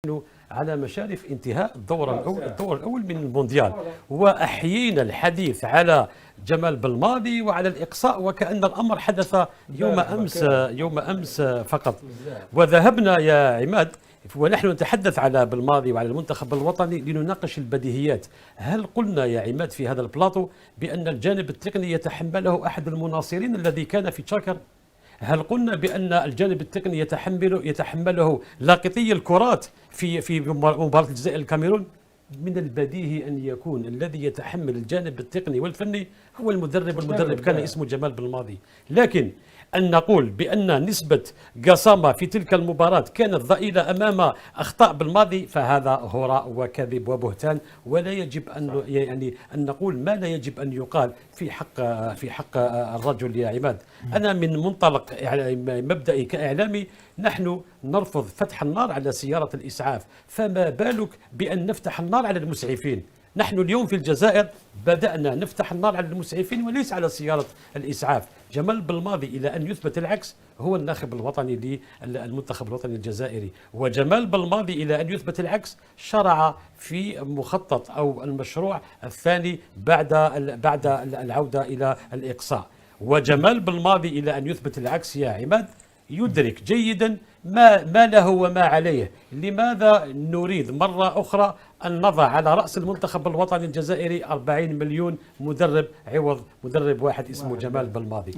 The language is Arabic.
نحن على مشارف انتهاء الدور الأول من المونديال، وأحيينا الحديث على جمال بلماضي وعلى الإقصاء وكأن الأمر حدث يوم أمس فقط. وذهبنا يا عماد ونحن نتحدث على بلماضي وعلى المنتخب الوطني لنناقش البديهيات. هل قلنا يا عماد في هذا البلاطو بأن الجانب التقني يتحمله أحد المناصرين الذي كان في تشاكر؟ هل قلنا بأن الجانب التقني يتحمله لاقطي الكرات في مباراة الجزائر الكاميرون؟ من البديهي أن يكون الذي يتحمل الجانب التقني والفني هو المدرب كان اسمه جمال بلماضي. لكن أن نقول بأن نسبة قصامة في تلك المباراة كانت ضئيلة أمام أخطاء بالماضي فهذا هراء وكذب وبهتان، ولا يجب أن نقول ما لا يجب أن يقال في حق الرجل يا عماد. أنا من منطلق مبدئي كإعلامي نحن نرفض فتح النار على سيارة الإسعاف، فما بالك بأن نفتح النار على المسعفين؟ نحن اليوم في الجزائر بدأنا نفتح النار على المسعفين وليس على سيارة الإسعاف. جمال بلماضي إلى أن يثبت العكس هو الناخب الوطني للمنتخب الوطني الجزائري، وجمال بلماضي إلى أن يثبت العكس شرع في مخطط أو المشروع الثاني بعد العودة إلى الإقصاء. وجمال بلماضي إلى أن يثبت العكس يا عماد يدرك جيدا ما له وما عليه. لماذا نريد مرة أخرى أن نضع على رأس المنتخب الوطني الجزائري 40 مليون مدرب عوض مدرب واحد اسمه جمال بلماضي؟